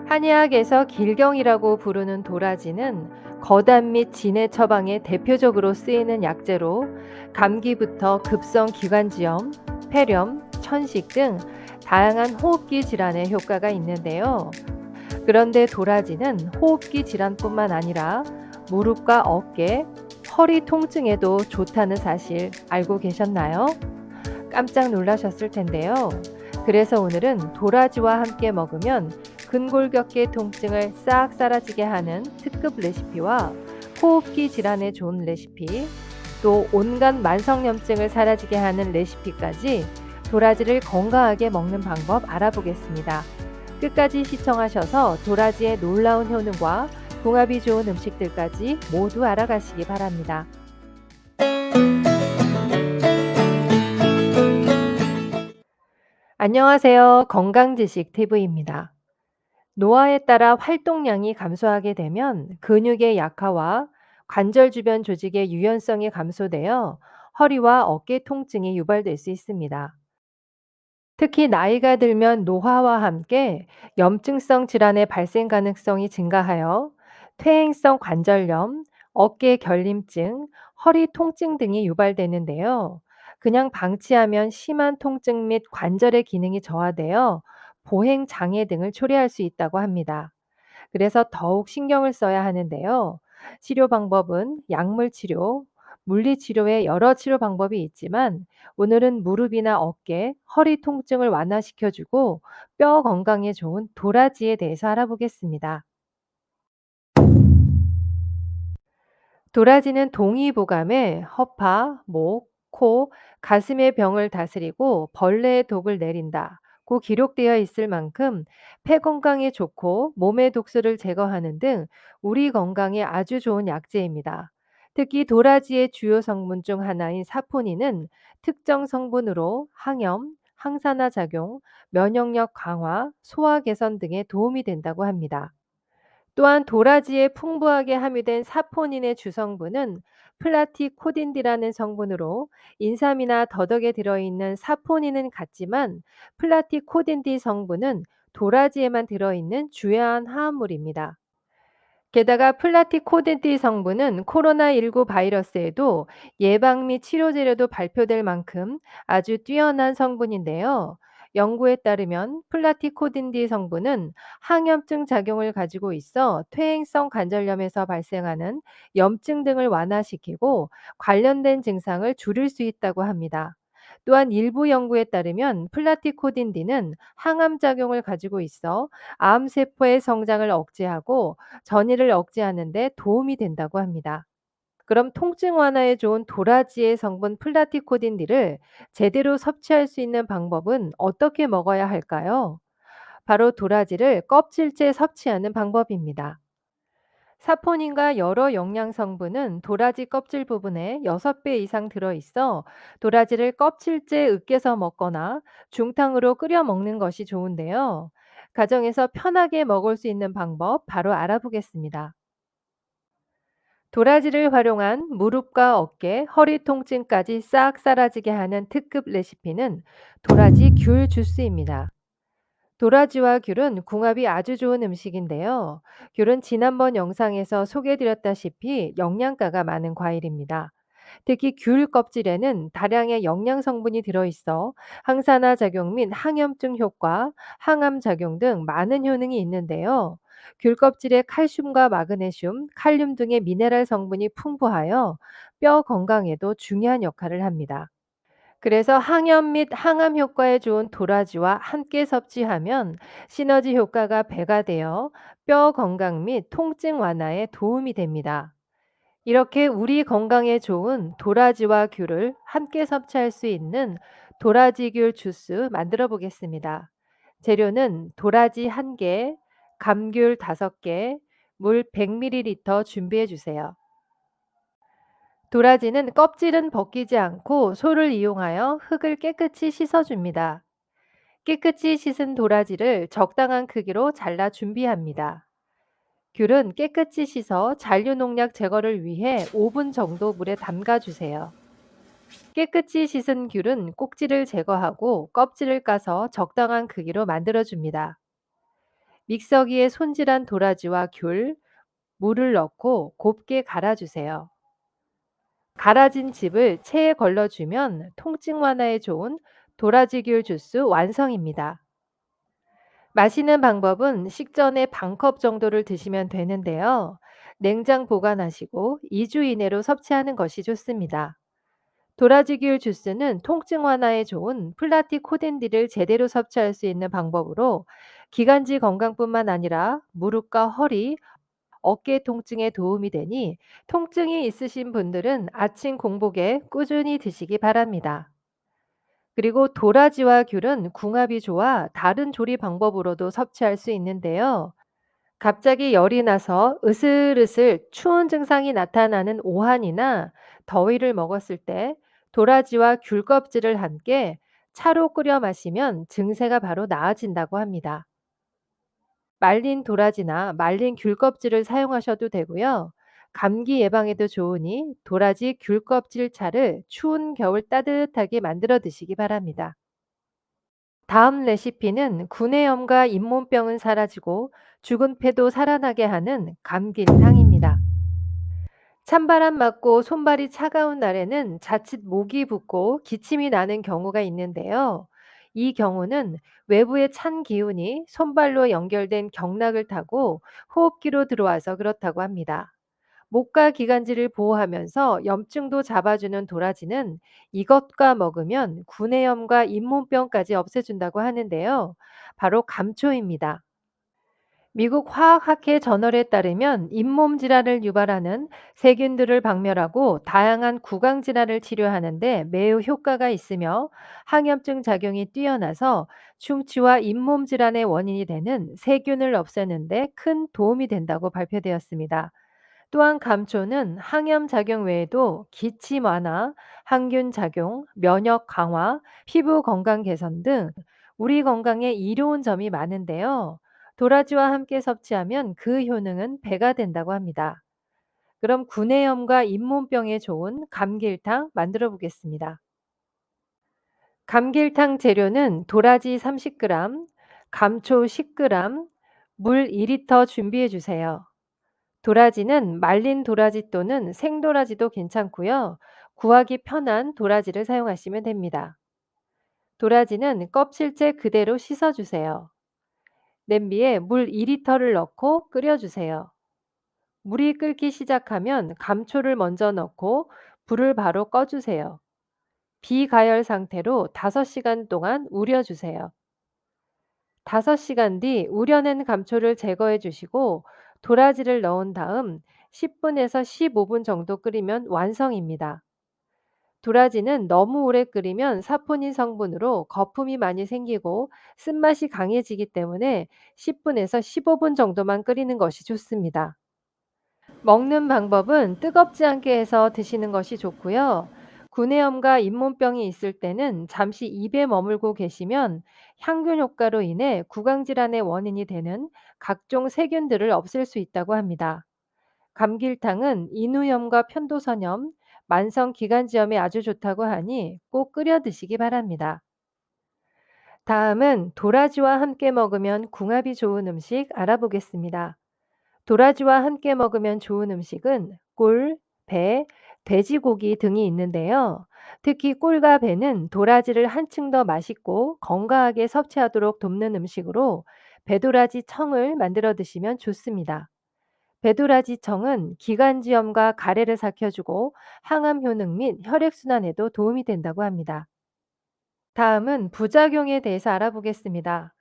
한의학에서 길경이라고 부르는 도라지는 거담 및 진해 처방에 대표적으로 쓰이는 약재로 감기부터 급성 기관지염, 폐렴, 천식 등 다양한 호흡기 질환에 효과가 있는데요. 그런데 도라지는 호흡기 질환뿐만 아니라 무릎과 어깨, 허리 통증에도 좋다는 사실 알고 계셨나요? 깜짝 놀라셨을 텐데요. 그래서 오늘은 도라지와 함께 먹으면 근골격계 통증을 싹 사라지게 하는 특급 레시피와 호흡기 질환에 좋은 레시피, 또 온갖 만성염증을 사라지게 하는 레시피까지 도라지를 건강하게 먹는 방법 알아보겠습니다. 끝까지 시청하셔서 도라지의 놀라운 효능과 궁합이 좋은 음식들까지 모두 알아가시기 바랍니다. 안녕하세요. 건강지식 TV입니다. 노화에 따라 활동량이 감소하게 되면 근육의 약화와 관절 주변 조직의 유연성이 감소되어 허리와 어깨 통증이 유발될 수 있습니다. 특히 나이가 들면 노화와 함께 염증성 질환의 발생 가능성이 증가하여 퇴행성 관절염, 어깨 결림증, 허리 통증 등이 유발되는데요. 그냥 방치하면 심한 통증 및 관절의 기능이 저하되어 보행 장애 등을 초래할 수 있다고 합니다. 그래서 더욱 신경을 써야 하는데요. 치료 방법은 약물 치료, 물리 치료의 여러 치료 방법이 있지만 오늘은 무릎이나 어깨, 허리 통증을 완화시켜 주고 뼈 건강에 좋은 도라지에 대해서 알아보겠습니다. 도라지는 동의보감에 허파, 목, 코, 가슴의 병을 다스리고 벌레의 독을 내린다. 고 기록되어 있을 만큼 폐 건강에 좋고 몸의 독소를 제거하는 등 우리 건강에 아주 좋은 약재입니다. 특히 도라지의 주요 성분 중 하나인 사포닌은 특정 성분으로 항염, 항산화 작용, 면역력 강화, 소화 개선 등에 도움이 된다고 합니다. 또한 도라지에 풍부하게 함유된 사포닌의 주성분은 플라티코딘이라는 성분으로 인삼이나 더덕에 들어있는 사포닌은 같지만 플라티코딘 성분은 도라지에만 들어있는 주요한 화합물입니다. 게다가 플라티코딘 성분은 코로나19 바이러스에도 예방 및 치료 재료도 발표될 만큼 아주 뛰어난 성분인데요. 연구에 따르면 플라티코딘 성분은 항염증 작용을 가지고 있어 퇴행성 관절염에서 발생하는 염증 등을 완화시키고 관련된 증상을 줄일 수 있다고 합니다. 또한 일부 연구에 따르면 플라티코딘 D는 항암 작용을 가지고 있어 암세포의 성장을 억제하고 전이를 억제하는 데 도움이 된다고 합니다. 그럼 통증 완화에 좋은 도라지의 성분 플라티코딘 D를 제대로 섭취할 수 있는 방법은 어떻게 먹어야 할까요? 바로 도라지를 껍질째 섭취하는 방법입니다. 사포닌과 여러 영양 성분은 도라지 껍질 부분에 6배 이상 들어있어 도라지를 껍질째 으깨서 먹거나 중탕으로 끓여 먹는 것이 좋은데요. 가정에서 편하게 먹을 수 있는 방법 바로 알아보겠습니다. 도라지를 활용한 무릎과 어깨, 허리 통증까지 싹 사라지게 하는 특급 레시피는 도라지 귤 주스입니다. 도라지와 귤은 궁합이 아주 좋은 음식인데요. 귤은 지난번 영상에서 소개해드렸다시피 영양가가 많은 과일입니다. 특히 귤 껍질에는 다량의 영양 성분이 들어있어 항산화 작용 및 항염증 효과, 항암 작용 등 많은 효능이 있는데요. 귤 껍질에 칼슘과 마그네슘, 칼륨 등의 미네랄 성분이 풍부하여 뼈 건강에도 중요한 역할을 합니다. 그래서 항염 및 항암 효과에 좋은 도라지와 함께 섭취하면 시너지 효과가 배가 되어 뼈 건강 및 통증 완화에 도움이 됩니다. 이렇게 우리 건강에 좋은 도라지와 귤을 함께 섭취할 수 있는 도라지 귤 주스 만들어 보겠습니다. 재료는 도라지 1개, 감귤 5개, 물 100ml 준비해 주세요. 도라지는 껍질은 벗기지 않고 솔을 이용하여 흙을 깨끗이 씻어줍니다. 깨끗이 씻은 도라지를 적당한 크기로 잘라 준비합니다. 귤은 깨끗이 씻어 잔류농약 제거를 위해 5분 정도 물에 담가주세요. 깨끗이 씻은 귤은 꼭지를 제거하고 껍질을 까서 적당한 크기로 만들어줍니다. 믹서기에 손질한 도라지와 귤, 물을 넣고 곱게 갈아주세요. 갈아진 즙을 체에 걸러주면 통증 완화에 좋은 도라지귤 주스 완성입니다. 마시는 방법은 식전에 반컵 정도를 드시면 되는데요. 냉장 보관하시고 2주 이내로 섭취하는 것이 좋습니다. 도라지귤 주스는 통증 완화에 좋은 플라티코덴디를 제대로 섭취할 수 있는 방법으로 기관지 건강뿐만 아니라 무릎과 허리, 어깨 통증에 도움이 되니 통증이 있으신 분들은 아침 공복에 꾸준히 드시기 바랍니다. 그리고 도라지와 귤은 궁합이 좋아 다른 조리 방법으로도 섭취할 수 있는데요. 갑자기 열이 나서 으슬으슬 추운 증상이 나타나는 오한이나 더위를 먹었을 때 도라지와 귤 껍질을 함께 차로 끓여 마시면 증세가 바로 나아진다고 합니다. 말린 도라지나 말린 귤 껍질을 사용하셔도 되고요. 감기 예방에도 좋으니 도라지 귤 껍질 차를 추운 겨울 따뜻하게 만들어 드시기 바랍니다. 다음 레시피는 구내염과 잇몸병은 사라지고 죽은 폐도 살아나게 하는 감길탕입니다. 찬바람 맞고 손발이 차가운 날에는 자칫 목이 붓고 기침이 나는 경우가 있는데요. 이 경우는 외부의 찬 기운이 손발로 연결된 경락을 타고 호흡기로 들어와서 그렇다고 합니다. 목과 기관지를 보호하면서 염증도 잡아주는 도라지는 이것과 먹으면 구내염과 잇몸병까지 없애준다고 하는데요. 바로 감초입니다. 미국 화학학회 저널에 따르면 잇몸 질환을 유발하는 세균들을 박멸하고 다양한 구강 질환을 치료하는데 매우 효과가 있으며 항염증 작용이 뛰어나서 충치와 잇몸 질환의 원인이 되는 세균을 없애는데 큰 도움이 된다고 발표되었습니다. 또한 감초는 항염 작용 외에도 기침 완화, 항균 작용, 면역 강화, 피부 건강 개선 등 우리 건강에 이로운 점이 많은데요. 도라지와 함께 섭취하면 그 효능은 배가 된다고 합니다. 그럼 구내염과 잇몸병에 좋은 감길탕 만들어 보겠습니다. 감길탕 재료는 도라지 30g, 감초 10g, 물 2리터 준비해 주세요. 도라지는 말린 도라지 또는 생도라지도 괜찮고요. 구하기 편한 도라지를 사용하시면 됩니다. 도라지는 껍질째 그대로 씻어주세요. 냄비에 물 2리터를 넣고 끓여주세요. 물이 끓기 시작하면 감초를 먼저 넣고 불을 바로 꺼주세요. 비가열 상태로 5시간 동안 우려주세요. 5시간 뒤 우려낸 감초를 제거해 주시고 도라지를 넣은 다음 10분에서 15분 정도 끓이면 완성입니다. 도라지는 너무 오래 끓이면 사포닌 성분으로 거품이 많이 생기고 쓴맛이 강해지기 때문에 10분에서 15분 정도만 끓이는 것이 좋습니다. 먹는 방법은 뜨겁지 않게 해서 드시는 것이 좋고요. 구내염과 잇몸병이 있을 때는 잠시 입에 머물고 계시면 향균 효과로 인해 구강질환의 원인이 되는 각종 세균들을 없앨 수 있다고 합니다. 감길탕은 인후염과 편도선염, 만성 기관지염에 아주 좋다고 하니 꼭 끓여 드시기 바랍니다. 다음은 도라지와 함께 먹으면 궁합이 좋은 음식 알아보겠습니다. 도라지와 함께 먹으면 좋은 음식은 꿀, 배, 돼지고기 등이 있는데요. 특히 꿀과 배는 도라지를 한층 더 맛있고 건강하게 섭취하도록 돕는 음식으로 배도라지 청을 만들어 드시면 좋습니다. 배도라지 청은 기관지염과 가래를 삭혀주고 항암 효능 및 혈액순환에도 도움이 된다고 합니다. 다음은 부작용에 대해서 알아보겠습니다.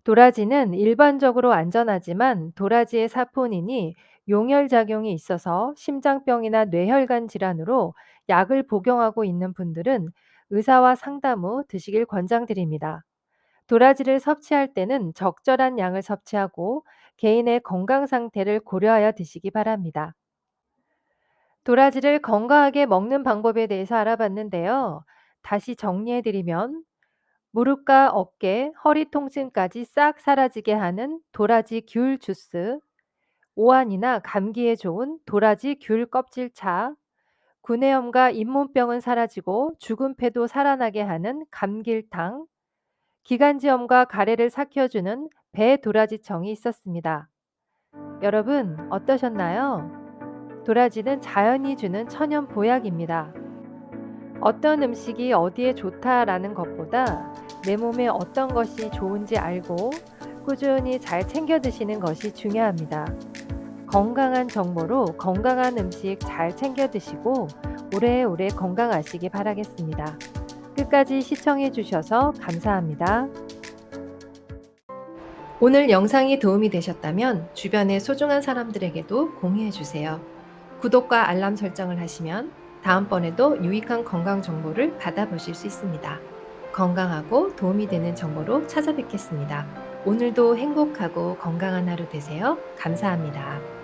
도라지는 일반적으로 안전하지만 도라지의 사포닌이 용혈작용이 있어서 심장병이나 뇌혈관 질환으로 약을 복용하고 있는 분들은 의사와 상담 후 드시길 권장드립니다. 도라지를 섭취할 때는 적절한 양을 섭취하고 개인의 건강 상태를 고려하여 드시기 바랍니다. 도라지를 건강하게 먹는 방법에 대해서 알아봤는데요. 다시 정리해드리면 무릎과 어깨, 허리 통증까지 싹 사라지게 하는 도라지 귤 주스, 오한이나 감기에 좋은 도라지 귤 껍질차, 구내염과 잇몸병은 사라지고 죽은 폐도 살아나게 하는 감길탕, 기관지염과 가래를 삭혀주는 배도라지청이 있었습니다. 여러분, 어떠셨나요? 도라지는 자연이 주는 천연 보약입니다. 어떤 음식이 어디에 좋다라는 것보다 내 몸에 어떤 것이 좋은지 알고 꾸준히 잘 챙겨 드시는 것이 중요합니다. 건강한 정보로 건강한 음식 잘 챙겨 드시고 오래오래 건강하시기 바라겠습니다. 끝까지 시청해 주셔서 감사합니다. 오늘 영상이 도움이 되셨다면 주변의 소중한 사람들에게도 공유해 주세요. 구독과 알람 설정을 하시면 다음번에도 유익한 건강 정보를 받아보실 수 있습니다. 건강하고 도움이 되는 정보로 찾아뵙겠습니다. 오늘도 행복하고 건강한 하루 되세요. 감사합니다.